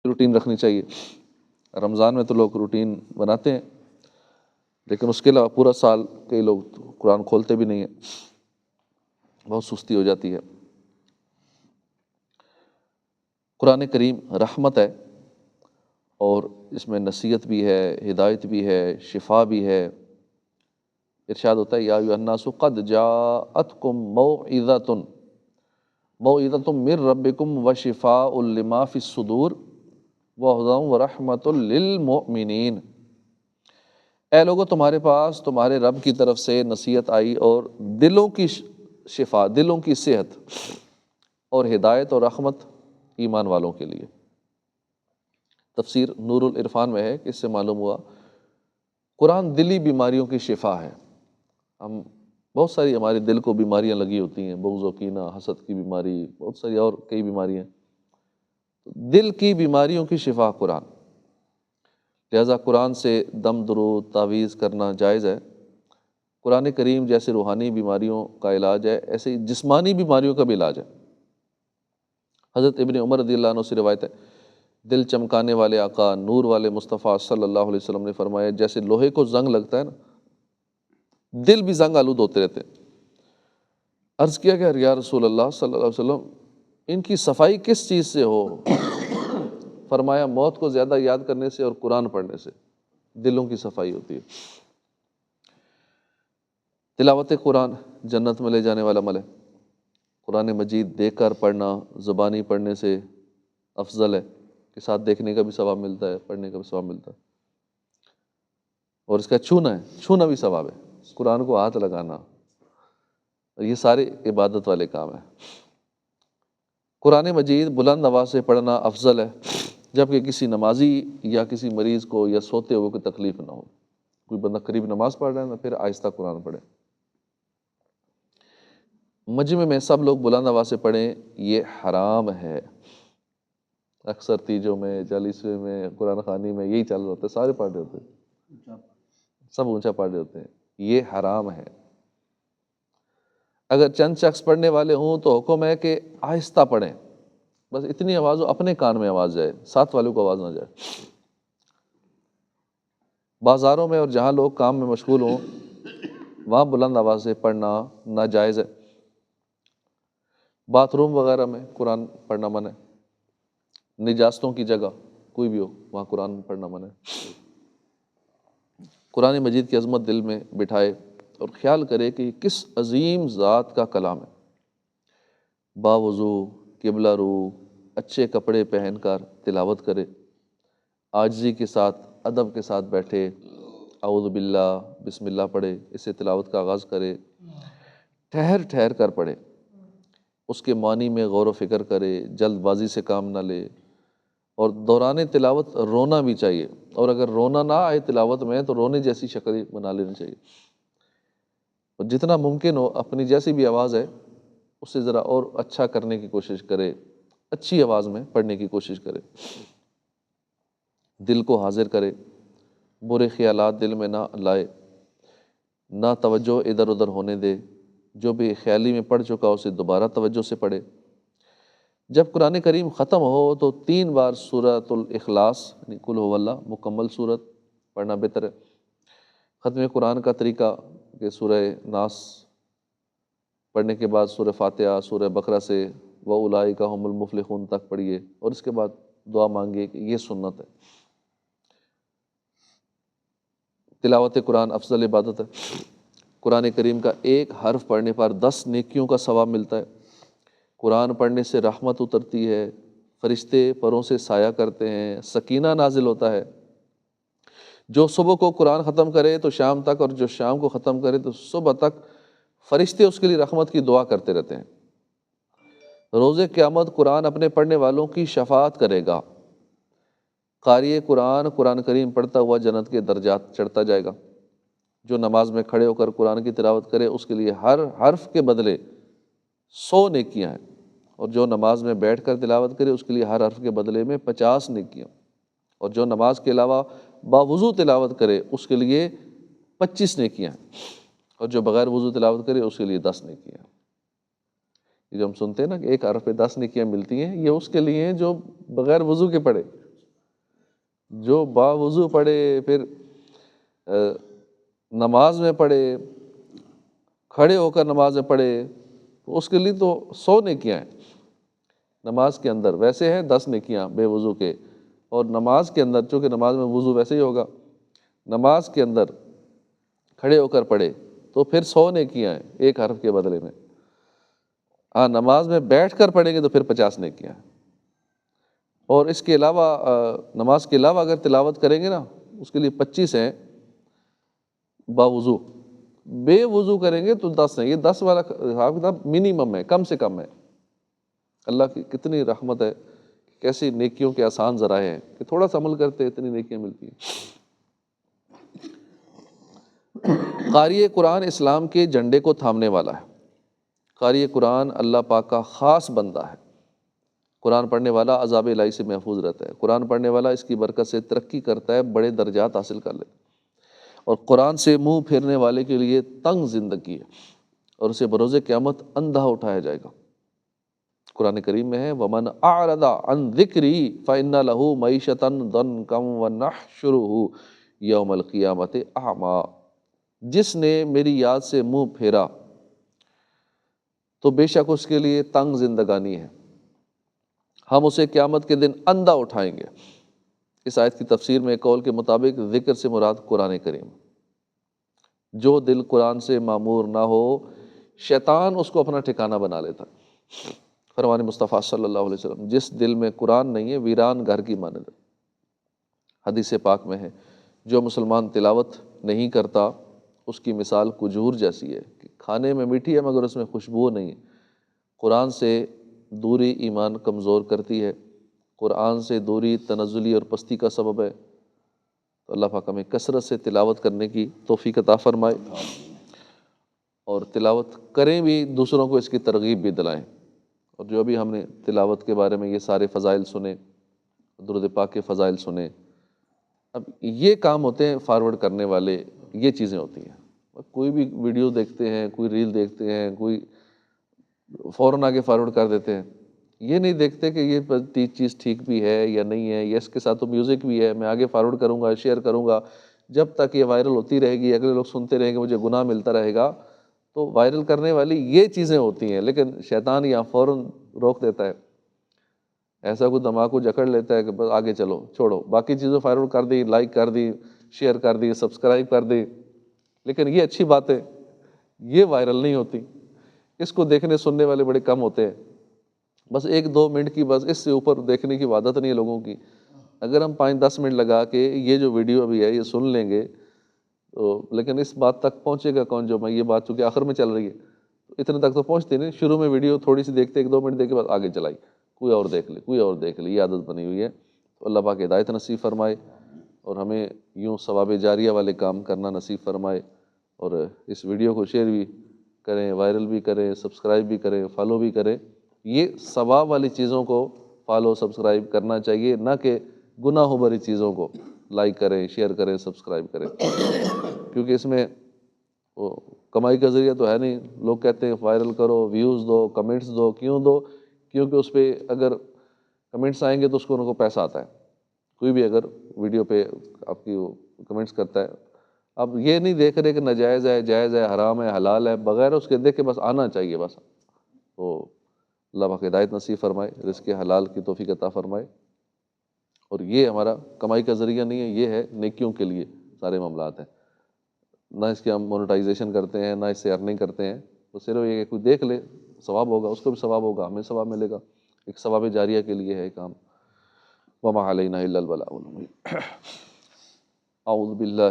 Routine رکھنی چاہیے۔ رمضان میں تو لوگ روٹین بناتے ہیں، لیکن اس کے علاوہ پورا سال کئی لوگ قرآن کھولتے بھی نہیں ہیں، بہت سستی ہو جاتی ہے۔ قرآن کریم رحمت ہے، اور اس میں نصیحت بھی ہے، ہدایت بھی ہے، شفا بھی ہے۔ ارشاد ہوتا ہے یا ایھا الناس قد جاءتکم موعظۃ من ربکم وشفاء لما فی الصدور وہدی ورحمۃ للمؤمنین۔ اے لوگو، تمہارے پاس تمہارے رب کی طرف سے نصیحت آئی اور دلوں کی شفا، دلوں کی صحت، اور ہدایت اور رحمت ایمان والوں کے لیے۔ تفسیر نور العرفان میں ہے کہ اس سے معلوم ہوا قرآن دلی بیماریوں کی شفا ہے۔ ہم بہت ساری ہمارے دل کو بیماریاں لگی ہوتی ہیں، بغض و کینہ، حسد کی بیماری، بہت ساری اور کئی بیماریاں، دل کی بیماریوں کی شفا قرآن۔ لہٰذا قرآن سے دم درود تعویذ کرنا جائز ہے۔ قرآن کریم جیسے روحانی بیماریوں کا علاج ہے، ایسے ہی جسمانی بیماریوں کا بھی علاج ہے۔ حضرت ابن عمر رضی اللہ عنہ سے روایت ہے، دل چمکانے والے آقا نور والے مصطفیٰ صلی اللہ علیہ وسلم نے فرمایا، جیسے لوہے کو زنگ لگتا ہے نا، دل بھی زنگ آلود ہوتے رہتے ہیں۔ عرض کیا کہ یا رسول اللہ صلی اللہ علیہ وسلم، ان کی صفائی کس چیز سے ہو؟ فرمایا موت کو زیادہ یاد کرنے سے اور قرآن پڑھنے سے دلوں کی صفائی ہوتی ہے۔ تلاوت قرآن جنت میں لے جانے والا عمل ہے۔ قرآن مجید دیکھ کر پڑھنا زبانی پڑھنے سے افضل ہے، کہ ساتھ دیکھنے کا بھی ثواب ملتا ہے، پڑھنے کا بھی ثواب ملتا ہے، اور اس کا چھونا بھی ثواب ہے، قرآن کو ہاتھ لگانا، اور یہ سارے عبادت والے کام ہیں۔ قرآن مجید بلند آواز سے پڑھنا افضل ہے، جبکہ کسی نمازی یا کسی مریض کو یا سوتے ہوئے کوئی تکلیف نہ ہو۔ کوئی بندہ قریب نماز پڑھ رہا ہے نا، پھر آہستہ قرآن پڑھے۔ مجمع میں سب لوگ بلند آواز سے پڑھیں، یہ حرام ہے۔ اکثر تیجوں میں، جالیسویں میں، قرآن خوانی میں یہی چل رہا ہوتا ہے، سارے پڑھ رہے ہوتے ہیں، سب اونچا پڑھ رہے ہوتے ہیں، یہ حرام ہے۔ اگر چند شخص پڑھنے والے ہوں تو حکم ہے کہ آہستہ پڑھیں، بس اتنی آواز ہو اپنے کان میں آواز جائے، ساتھ والوں کو آواز نہ جائے۔ بازاروں میں اور جہاں لوگ کام میں مشغول ہوں، وہاں بلند آواز سے پڑھنا ناجائز ہے۔ باتھ روم وغیرہ میں قرآن پڑھنا منع ہے۔ نجاستوں کی جگہ کوئی بھی ہو، وہاں قرآن پڑھنا منع ہے۔ قرآن مجید کی عظمت دل میں بٹھائے اور خیال کرے کہ یہ کس عظیم ذات کا کلام ہے۔ باوضو، قبلہ رو، اچھے کپڑے پہن کر تلاوت کرے، عاجزی کے ساتھ، ادب کے ساتھ بیٹھے، اعوذ باللہ، بسم اللہ پڑھے، اس سے تلاوت کا آغاز کرے، ٹھہر ٹھہر کر پڑھے، اس کے معنی میں غور و فکر کرے، جلد بازی سے کام نہ لے، اور دوران تلاوت رونا بھی چاہیے، اور اگر رونا نہ آئے تلاوت میں تو رونے جیسی شکل بنا لینی چاہیے، اور جتنا ممکن ہو اپنی جیسی بھی آواز ہے اس سے ذرا اور اچھا کرنے کی کوشش کرے، اچھی آواز میں پڑھنے کی کوشش کرے، دل کو حاضر کرے، برے خیالات دل میں نہ لائے، نہ توجہ ادھر ادھر ہونے دے، جو بھی خیالی میں پڑھ چکا اسے دوبارہ توجہ سے پڑھے۔ جب قرآن کریم ختم ہو تو 3 بار سورۃ الاخلاص یعنی قل هو اللہ مکمل سورت پڑھنا بہتر ہے۔ ختم قرآن کا طریقہ کہ سورہ ناس پڑھنے کے بعد سورہ فاتحہ، سورہ بقرہ سے وَأُولَٰئِکَ هُمُ الْمُفْلِحُونَ تک پڑھیے، اور اس کے بعد دعا مانگیے، کہ یہ سنت ہے۔ تلاوت قرآن افضل عبادت ہے۔ قرآن کریم کا ایک حرف پڑھنے پر 10 نیکیوں کا ثواب ملتا ہے۔ قرآن پڑھنے سے رحمت اترتی ہے، فرشتے پروں سے سایہ کرتے ہیں، سکینہ نازل ہوتا ہے۔ جو صبح کو قرآن ختم کرے تو شام تک، اور جو شام کو ختم کرے تو صبح تک، فرشتے اس کے لیے رحمت کی دعا کرتے رہتے ہیں۔ روز قیامت قرآن اپنے پڑھنے والوں کی شفاعت کرے گا۔ قاری قرآن قرآن کریم پڑھتا ہوا جنت کے درجات چڑھتا جائے گا۔ جو نماز میں کھڑے ہو کر قرآن کی تلاوت کرے اس کے لیے ہر حرف کے بدلے 100 نیکیاں ہیں، اور جو نماز میں بیٹھ کر تلاوت کرے اس کے لیے ہر حرف کے بدلے میں 50 نیکیاں، اور جو نماز کے علاوہ باوضو تلاوت کرے اس کے لیے 25 نیکیاں ہیں، اور جو بغیر وضو تلاوت کرے اس کے لیے 10 نیکیاں ہیں۔ یہ جو ہم سنتے ہیں نا کہ ایک حرف پہ 10 نیکیاں ملتی ہیں، یہ اس کے لیے ہیں جو بغیر وضو کے پڑھے، جو باوضو پڑھے، پھر نماز میں پڑھے، کھڑے ہو کر نماز میں پڑھے، تو اس کے لیے تو 100 نیکیاں ہیں نماز کے اندر، ویسے ہیں 10 نیکیاں بے وضو کے، اور نماز کے اندر چونکہ نماز میں وضو ویسے ہی ہوگا، نماز کے اندر کھڑے ہو کر پڑھے تو پھر 100 نیکیاں ہیں ایک حرف کے بدلے میں۔ ہاں نماز میں بیٹھ کر پڑھیں گے تو پھر 50 نیکیاں ہیں، اور اس کے علاوہ نماز کے علاوہ اگر تلاوت کریں گے نا اس کے لیے 25 ہیں باوضو، بے وضو کریں گے تو 10 ہیں۔ یہ 10 والا حساب کتاب منیمم ہے، کم سے کم ہے۔ اللہ کی کتنی رحمت ہے، کیسی نیکیوں کے آسان ذرائع ہیں کہ تھوڑا سا عمل کرتے اتنی نیکیاں ملتی ہیں۔ قاری قرآن اسلام کے جھنڈے کو تھامنے والا ہے۔ قاری قرآن اللہ پاک کا خاص بندہ ہے۔ قرآن پڑھنے والا عذاب الہی سے محفوظ رہتا ہے، قرآن پڑھنے والا اس کی برکت سے ترقی کرتا ہے، بڑے درجات حاصل کر لیتا ہے، اور قرآن سے منہ پھیرنے والے کے لیے تنگ زندگی ہے اور اسے بروز قیامت اندھا اٹھایا جائے گا۔ قرآن کریم میں ہے وَمَنْ أَعْرَضَ عَنْ ذِكْرِي فَإِنَّ لَهُ مَعِيشَةً ضَنْكًا وَنَحْشُرُهُ يَوْمَ الْقِيَامَةِ أَعْمَىٰ، جس نے میری یاد سے منہ پھیرا تو بے شک اس کے لیے تنگ زندگانی ہے، ہم اسے قیامت کے دن اندھا اٹھائیں گے۔ اس آیت کی تفسیر میں ایک قول کے مطابق ذکر سے مراد قرآن کریم، جو دل قرآن سے معمور نہ ہو شیطان اس کو اپنا ٹھکانہ بنا لیتا ہے۔ فرمان مصطفیٰ صلی اللہ علیہ وسلم، جس دل میں قرآن نہیں ہے ویران گھر کی مانند ہے۔ حدیث پاک میں ہے جو مسلمان تلاوت نہیں کرتا اس کی مثال کھجور جیسی ہے کہ کھانے میں میٹھی ہے مگر اس میں خوشبو نہیں ہے۔ قرآن سے دوری ایمان کمزور کرتی ہے، قرآن سے دوری تنزلی اور پستی کا سبب ہے۔ تو اللہ پاک ہمیں کثرت سے تلاوت کرنے کی توفیق عطا فرمائے، اور تلاوت کریں بھی، دوسروں کو اس کی ترغیب بھی دلائیں۔ اور جو بھی ہم نے تلاوت کے بارے میں یہ سارے فضائل سنے، درود پاک کے فضائل سنے، اب یہ کام ہوتے ہیں فارورڈ کرنے والے، یہ چیزیں ہوتی ہیں۔ کوئی بھی ویڈیو دیکھتے ہیں، کوئی ریل دیکھتے ہیں، کوئی فوراً آگے فارورڈ کر دیتے ہیں، یہ نہیں دیکھتے کہ یہ چیز ٹھیک بھی ہے یا نہیں ہے، یا اس کے ساتھ تو میوزک بھی ہے، میں آگے فارورڈ کروں گا، شیئر کروں گا، جب تک یہ وائرل ہوتی رہے گی، اگلے لوگ سنتے رہیں گے، مجھے گناہ ملتا رہے گا۔ تو وائرل کرنے والی یہ چیزیں ہوتی ہیں، لیکن شیطان یہاں فوراً روک دیتا ہے، ایسا کوئی دماغ کو جکڑ لیتا ہے کہ بس آگے چلو، چھوڑو، باقی چیزیں فارورڈ کر دی، لائک کر دی، شیئر کر دی، سبسکرائب کر دی، لیکن یہ اچھی باتیں یہ وائرل نہیں ہوتی، اس کو دیکھنے سننے والے بڑے کم ہوتے ہیں۔ بس 1-2 منٹ کی، بس اس سے اوپر دیکھنے کی عادت نہیں ہے لوگوں کی۔ اگر ہم 5-10 منٹ لگا کے یہ جو ویڈیو ابھی ہے یہ سن لیں گے تو، لیکن اس بات تک پہنچے گا کون؟ جو میں یہ بات چونکہ آخر میں چل رہی ہے تو اتنے تک تو پہنچتے نہیں، شروع میں ویڈیو تھوڑی سی دیکھتے، 1-2 منٹ دیکھ کے بعد آگے چلائی، کوئی اور دیکھ لے، کوئی اور دیکھ لے، یہ عادت بنی ہوئی ہے۔ تو اللہ پاک ہدایت نصیب فرمائے اور ہمیں یوں ثواب جاریہ والے کام کرنا نصیب فرمائے، اور اس ویڈیو کو شیئر بھی کریں، وائرل بھی کریں، سبسکرائب بھی کریں، فالو بھی کریں۔ یہ ثواب والی چیزوں کو فالو سبسکرائب کرنا چاہیے، نہ کہ گناہوں بھری چیزوں کو لائک کریں، شیئر کریں، سبسکرائب کریں، کیونکہ اس میں وہ کمائی کا ذریعہ تو ہے نہیں۔ لوگ کہتے ہیں وائرل کرو، ویوز دو، کمنٹس دو، کیوں دو؟ کیونکہ اس پہ اگر کمنٹس آئیں گے تو اس کو ان کو پیسہ آتا ہے۔ کوئی بھی اگر ویڈیو پہ آپ کی کمنٹس کرتا ہے، اب یہ نہیں دیکھ رہے کہ ناجائز ہے، جائز ہے، حرام ہے، حلال ہے، بغیر اس کے دیکھ کے بس آنا چاہیے بس۔ تو اللہ پاک ہدایت نصیب فرمائے، رزق حلال کی توفیق عطا فرمائے، اور یہ ہمارا کمائی کا ذریعہ نہیں ہے، یہ ہے نیکیوں کے لیے سارے معاملات ہیں۔ نہ اس کی ہم مونیٹائزیشن کرتے ہیں، نہ اس سے ارننگ کرتے ہیں، تو صرف یہ کہ کوئی دیکھ لے، ثواب ہوگا، اس کو بھی ثواب ہوگا، ہمیں ثواب ملے گا، ایک ثواب جاریہ کے لیے ہے کام۔ وما علینا الا البلاغ المبین۔ اعوذ باللہ